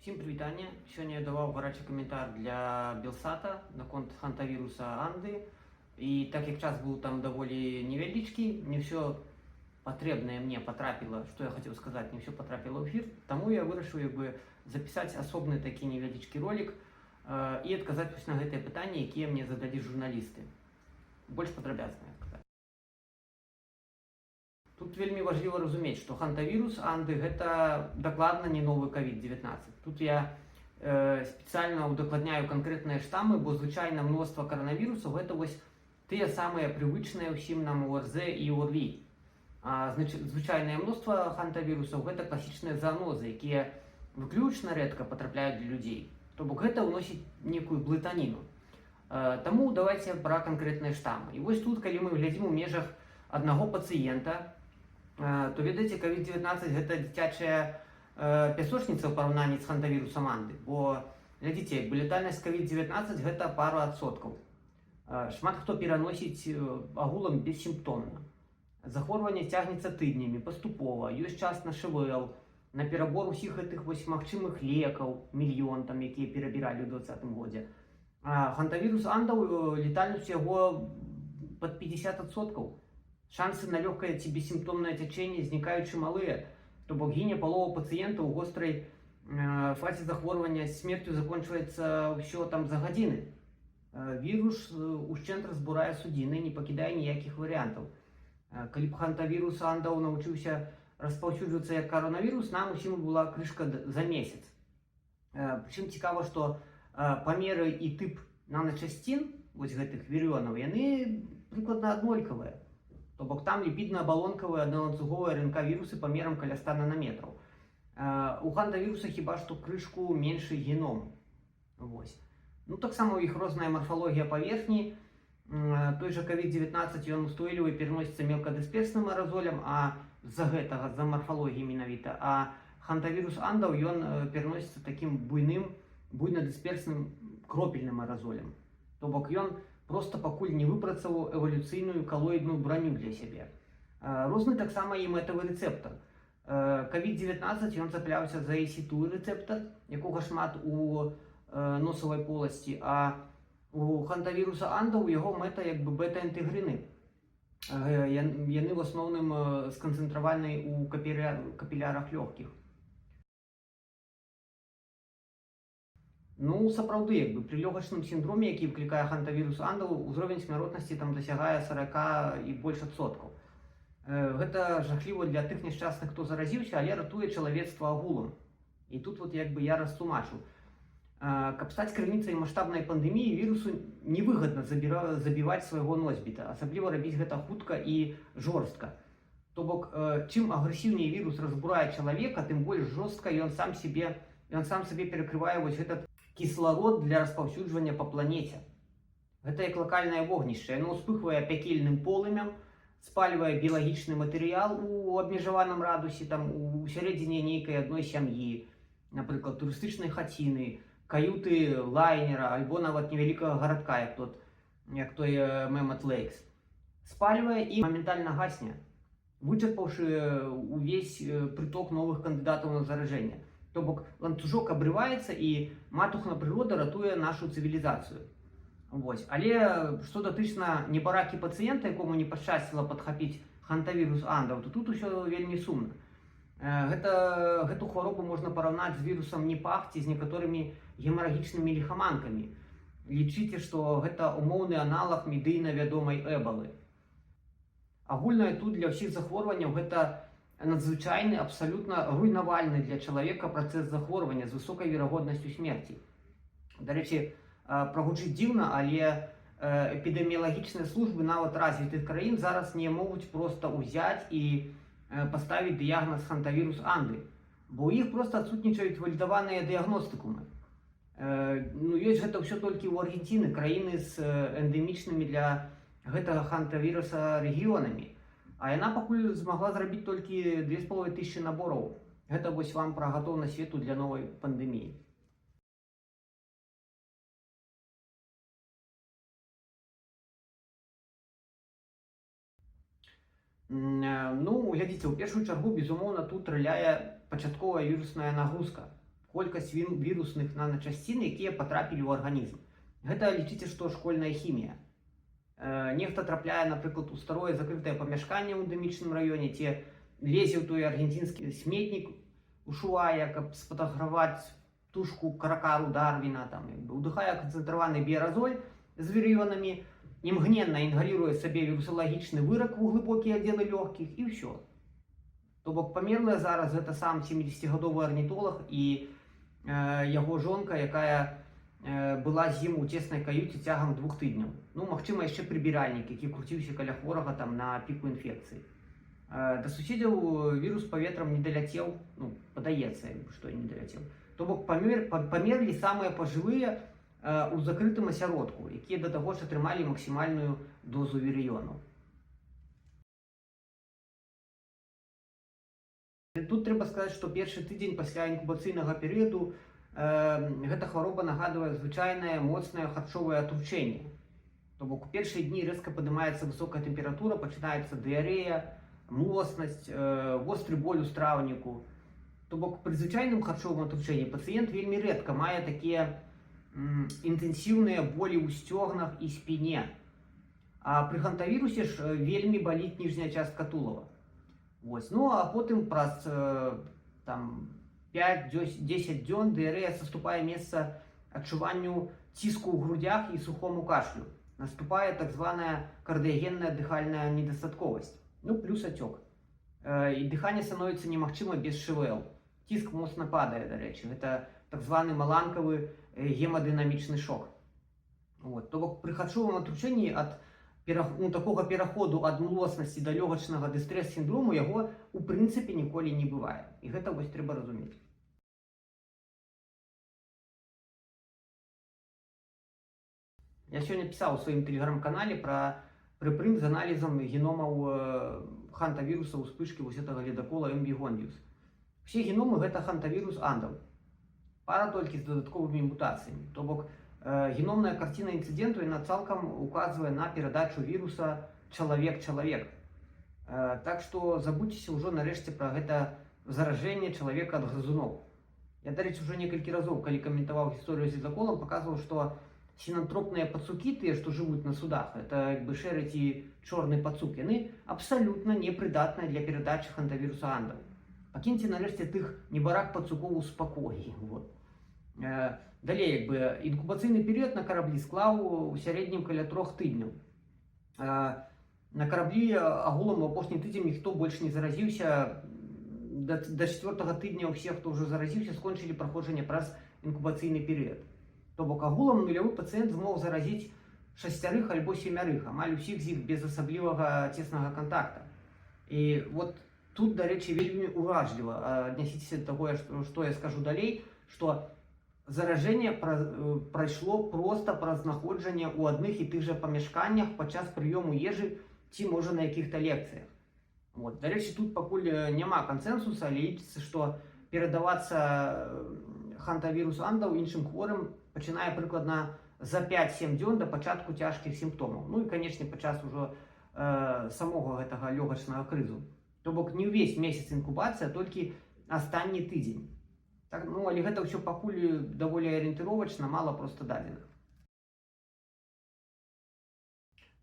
Всем прывітанне. Сёння я даваў гарачы каментар для Белсата наконт хантавіруса Анды. І так як час быў там даволі невялічкі, не ўсё патрэбнае мне патрапіла, што я хацеў сказаць, не ўсё патрапіла ў эфір. Таму я вырашыў запісаць асобны такі невялічкі ролік і адказаць на гэтыя пытанні, якія мне задалі журналісты. Больш падрабязна. Тут вельмі важліва разумець, што хантавірус Анды гэта дакладна не новы COVID-19. Тут я спецыяльна удакладняю канкрэтныя штаммы, бо звычайна мноства каранавірусаў гэта вось тыя самыя прывычныя ўсім нам ОРЗ і ОРВІ. Звычайнае мноства хантавірусаў гэта класічныя заанозы, якія выключна рэдка патрапляюць для людзей. То бок гэта ўносіць некую блытаніну. Таму давайце пра канкрэтныя штаммы. І вось тут, калі мы глядзім у межах аднаго пацыента, то ведаеце, COVID-19 гэта дзіцячая пясочніца ў параўнанні з хантавірусам Анды. Бо, глядзіце, летальнасць COVID-19 гэта пару адсоткаў. Шмат хто пераносіць агулам бессімптомна. Захворванне цягнецца тыднямі, паступова, ёсць час на ШВЛ, на перабор усіх гэтых магчымых лекаў, мільён, якія перабіралі ў 2020 годзе. Хантавірус Анда, летальнасць яго пад 50%. Шансы на лёгкае ці бессімптомнае цячэнне знікаючы малыя, то бок гіне палова пацыентаў у гострай фазе захворвання смерцю закончваецца ўсё там за гадзіны. Вірус ушчэнт разбурае судзіны, не пакідае ніякіх варыянтаў. Калі б хантавірус Андаў навучыўся распаўсюджвацца як каранавірус, нам усім была крышка за месяц. Прычым цікава, што памеры і тып наначасцін, вось гэтых вірыёнаў, яны прыкладна аднолькавыя. То бок там ліпідна-абалонкавыя адналанцуговыя РНК-вірусы памерам каля 100 нанометраў. У хантавіруса хіба што крышку меншы геном. Таксама у іх розная марфалогія паверхні. Той жа COVID-19 ён устойлівы пераносіцца мелкадысперсным аэразолем, а з-за гэтага, з-за марфалогіі менавіта. А хантавірус Андаў ён пераносіцца такім буйнадысперсным кропельным аэразолем. То бок ён проста пакуль не выпрацаваў эвалюцыйную калоідную браню для сябе. Розны таксама і мэтавы рэцэптар. COVID-19 ён цапляўся за ACE2 рэцэптар, якога шмат у носавай поласці, а у хантавіруса Андаў яго мэта бета-інтэгрыны. Яны в асноўным сканцэнтраваны ў капілярах лёгкіх. Сапраўды, пры лёгачным сіндроме, які выклікае хантавірус Андаў, узровень смяротнасці там дасягае 40 і больш адсоткаў. Гэта жахліва для тых няшчасных, хто заразіўся, але ратуе чалавецтва агулам. І тут я растлумачу. Каб стаць крыніцай маштабнай пандэміі, вірусу невыгадна забіваць свайго носьбіта, асабліва рабіць гэта хутка і жорстка. То бок, чым агрэсіўней вірус разбурае чалавека, тым больш жорстка ён сам сабе перакрывае вось этот кісларод для распаўсюджвання па планеце. Гэта як лакальнае вогнішча. Яно ўспыхвае пякельным полымем, спальвае біялагічны матэрыял у абмежаваным радусе, у сярэдзіне нейкай адной сям'і, напрыклад, турыстычнай хаціны, каюты лайнера, альбо нават невялікага гарадка, як той Мэмат Лэйкс. Спальвае і моментальна гасне, вычарпаўшы увесь прыток новых кандыдатаў на заражэнне. То бок ланцужок абрываецца і матухна прырода ратуе нашу цывілізацыю. Але што датычна небаракі пацыента, якому не пашчасціла падхапіць хантавірус Андаў, то тут усё вельмі сумна. Гэту хваробу можна параўнаць з вірусам Ніпах ці з некаторымі гемарагічнымі ліхаманкамі. Лічыце, што гэта умоўны аналаг медыйна вядомай эбалы. Агульнае тут для ўсіх захворванняў гэта надзвычайны, абсалютна руйнавальны для чалавека працэс захворвання з высокай верагоднасцю смерці. Дарэчы, прагучыць дзіўна, але эпідэміялагічныя службы нават развітых краін зараз не могуць проста ўзяць і паставіць дыягназ хантавірус Анды, бо ў іх проста адсутнічаюць валідаваныя дыягностыкумы. Ёсць гэта ўсё толькі ў Аргенціны, краіны з эндэмічнымі для гэтага хантавіруса рэгіёнамі. А яна пакуль змагла зрабіць толькі 2500 набораў. Гэта вось вам пра гатоўнасць свету для новай пандэміі. Глядзіце, у першую чаргу, безумоўна, тут раляе пачатковая вірусная нагрузка. колькасць вірусных наначасцін, якія патрапілі ў арганізм. Гэта лічыце, што школьная хімія. Нехта трапляе, напрыклад, у старое закрытае памяшканне ў эндэмічным раёне, ці лезе ў той аргенцінскі сметнік у Шуае, каб сфотаграфаваць тушку каракару Дарвіна, там, удыхае канцэнтраваны біяразоль з вірыёнамі, імгненна інгаліруе сабе вірусалагічны вырак у глыбокія аддзелы лёгкіх, і ўсё. То бок памерлая зараз гэта сам 70-гадовы арнітолаг і яго жонка, якая была з ім у цеснай каюце цягам 2 тыдняў. Ну, магчыма, яшчэ прыбіральнік, які круціўся каля хворага там на піку інфекцыі. Да суседзяў вірус паветрам не даляцеў, ну, падаецца, што не даляцеў. То бок памерлі самыя пажылыя у закрытым асяродку, якія да таго ж атрымалі максімальную дозу вірыёнаў. Тут трэба сказаць, што першы тыдзень пасля інкубацыйнага перыяду гэта хвароба нагадвае звычайнае моцнае харчовае атручэнне. То бок у першыя дні рэзка падымаецца высокая тэмпература, пачынаецца дыярэя, млоснасць, востры боль у страўніку. То бок пры звычайным харчовым атручэнні пацыент вельмі рэдка мае такія інтэнсіўныя болі ў сцёгнах і спіне. А пры хантавірусе ж вельмі баліць ніжняя частка тулава. Вось. Ну а потым праз 5-10 дзён дыярэя саступае месца адчуванню ціску ў грудях і сухому кашлю. Наступае так званая кардыягенная дыхальная недастатковасць, ну плюс ацёк. І дыханне становіцца немагчыма без ШВЛ. Ціск моцна падае, дарэчы, гэта так званы маланкавы гемадынамічны шок. То бок пры харчовым атручэнні ад такога пераходу ад млоснасці да лёгачнага дыстрэс-сіндрому яго у прынцыпе ніколі не бывае. І гэта вось трэба разумець. Я сёння пісаў у сваім тэлеграм-канале пра прыпрынт з аналізам геномаў хантавіруса ў спышкі вось гэтага ледакола эмбігондіус. Усе геномы гэта хантавірус андаў. Пара толькі з дадатковымі мутацыямі. То бок геномная карціна інцыдэнту яна цалкам указвае на перадачу віруса чалавек-чалавек. Так што забудзьцеся ўжо нарэшце пра гэта заражэнне чалавека ад грызуноў. Я, дарэчы, ўжо некалькі разоў, калі каментаваў гісторыю з ледаколам, паказваў, што сінантропныя пацукі, тыя, што жывуць на судах, это як бы шэры ці чорны пацук, яны абсалютна непрыдатныя для перадачы хантавіруса андаў. Пакіньце нарэшце тых небарак пацукоў у спакоі. Далей, інкубацыйны перыяд на караблі склаў у сярэднім каля 3 тыдняў. На караблі агулам у апошні тыдзень ніхто больш не заразіўся. Да 4-го тыдня ўсе, хто ўжо заразіўся, скончылі праходжанне праз інкубацыйны перыяд. То бок агулам нулявы пацыент змог заразіць 6 альбо 7, амаль усіх з іх без асаблівага цеснага контакта. І вот тут, дарэчы, вельмі ўражліва аднясіцеся да таго, што я скажу далей, што заражэнне прайшло проста праз знаходжанне ў адных і тых жа памяшканнях падчас прыёму ежы ці, можа, на якіх-то лекцыях. Дарэчы, тут пакуль няма кансэнсуса, але лічыцца, што перадавацца хантавірус андаў іншым хворым пачынае прыкладна за 5-7 дзён да пачатку цяжкіх сімптомаў. Ну і, канечне, падчас ужо самога гэтага лёгачнага крызу. То бок не ўвесь месяц інкубацыя, а толькі астанні тыдзень. Але гэта ўсё пакуль даволі арыентыровачна, мала проста дадзеных.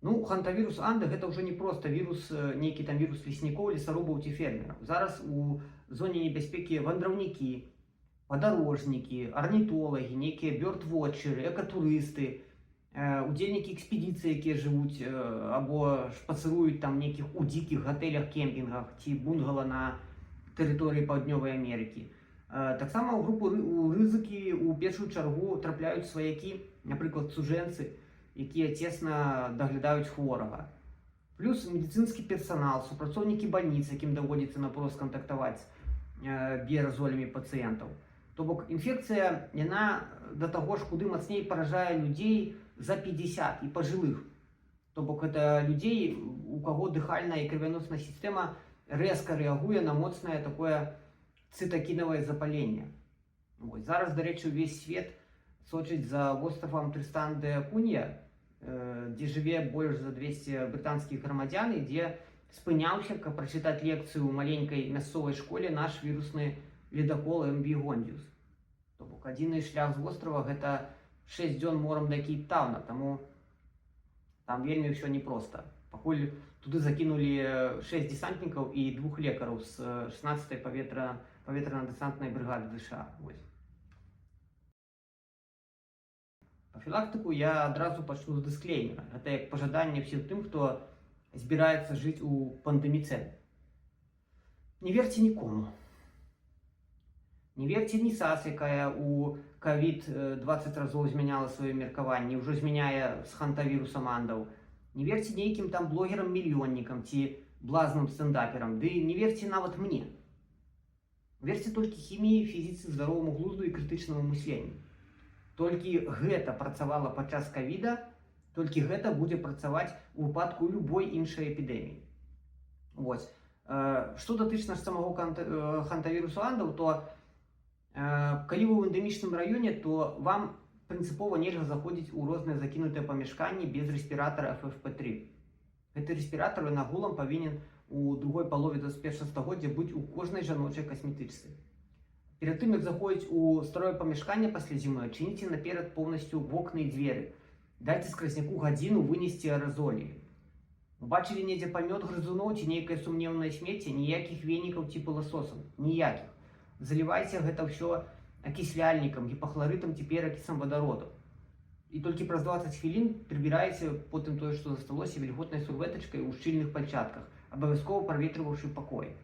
Ну, хантавірус анда гэта ўжо не проста вірус, нейкі там вірус леснікоў, лесарубаў ці фермераў. Зараз у зоне небяспекі вандраўнікі, падарожнікі, арнітолагі, нейкія бёрд-вотчеры, экатурысты, удзельнікі экспедыцыі, якія жывуць або шпацыруюць там нейкіх у дзікіх гатэлях, кемпінгах ці бунгала на тэрыторыі Паўднёвай Амерыкі. Таксама ў групу рызыкі ў першую чаргу трапляюць сваякі, напрыклад, цужэнцы, якія цесна даглядаюць хворага. Плюс медыцынскі персанал, супрацоўнікі бальніц, якім даводзіцца напрост кантактаваць біяразолямі пацыентаў. То бок інфекцыя, яна да таго ж куды мацней паражае людзей за 50 і пажылых. То бок гэта людзей, у каго дыхальная і крывяносная сістэма рэзка рэагуе на моцнае такое цытакінавае запаленне. Зараз, дарэчы, увесь свет сочыць за востравам Трыстан де Акунья, дзе жыве больш за 200 брытанскіх грамадзян і дзе спыняўся, каб прачытаць лекцыю ў маленькай мясцовай школе наш вірусны ледакол эмбігондіус. То бок адзіны шлях з вострава гэта 6 дзён морам да Кейптауна, таму там вельмі ўсё непроста. Пакуль туды закінулі 6 десантнікаў і 2 лекараў з 16-й паветрана-дэсантнай брыгады ДША. Профілактыку я адразу пачну з дысклеймера. Гэта як пажаданне ўсім тым, хто збіраецца жыць у пандэміцэн. Не верце нікому. Не верце ні САС, якая у ковід 20 разоў змяняла сваё меркаванне, ўжо змяняе з хантавірусам андаў. Не верце нейкім там блогерам-мільённікам ці блазным стендаперам, ды не верце нават мне. Верце толькі хіміі, фізіцы, здароваму глузду і крытычнаму мысленню. Толькі гэта працавала падчас ковіда, толькі гэта будзе працаваць у выпадку любой іншай эпідэміі. Што датычна самого хантавірусу андаў, то калі вы ў эндэмічным раёне, то вам прынцыпова нельга заходзіць у розныя закінутыя памяшканні без рэспіратара FFP3. Гэты рэспіратар нагулам павінен у другой палове 21 стагоддзя быць у кожнай жаночай касметычцы. Перад тым, як заходзіць у старое памяшканне пасля зімы, адчыніце наперад поўнасцю вокны і дзверы. Дайце скразняку гадзіну вынесці аэразолі. Бачылі недзе памёт грызуноў ці нейкае сумнеўнае смецце, ніякіх венікаў ці пыласосаў, ніякіх. Залівайце гэта ўсё акісляльнікам, гіпахларытам ці перакісам вадароду. І толькі праз 20 хвілін прыбіраеце потым тое, што засталося, вільготнай сурвэтачкай у шчыльных пальчатках, абавязкова праветрываўшы пакой.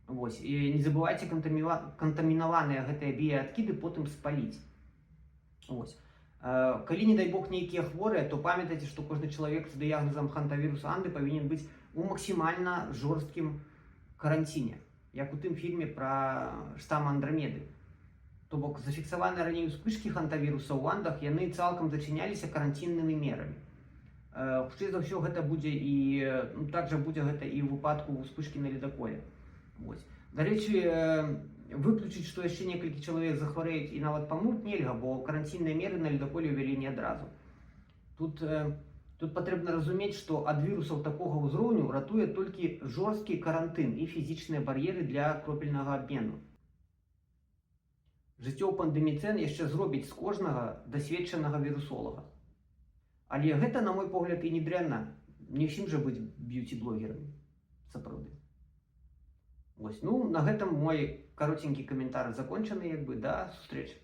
І не забывайце кантамінаваныя гэтыя біяадкіды потым спаліць. Калі, не дай бог, нейкія хворыя, то памятайце, што кожны чалавек з дыягназам хантавірусу анды павінен быць у максімальна жорсткім каранціне, як у тым фільме пра штам Андрамеды. То бок зафіксаваныя раней успышкі хантавіруса ў андах, яны цалкам зачыняліся каранціннымі мерамі. Хутчэй за ўсё гэта будзе і так жа будзе гэта і ў выпадку успышкі на ледаколе. Дарэчы, выключыць, што яшчэ некалькі чалавек захварэюць і нават памруць нельга, бо каранцінныя меры на ледаколе ўвялі не адразу. Тут патрэбна разумець, што ад вірусаў такога ўзроўню ратуе толькі жорсткі карантын і фізічныя бар'еры для кропельнага абмену. Жыццё ў пандэміцэн яшчэ зробіць з кожнага дасведчанага вірусолага. Але гэта, на мой погляд, і не дрэнна. Не ўсім жа быць б'юці-блогерамі. Сапраўды. На гэтым мой каротенькі каментар закончаны, да сустрэчы.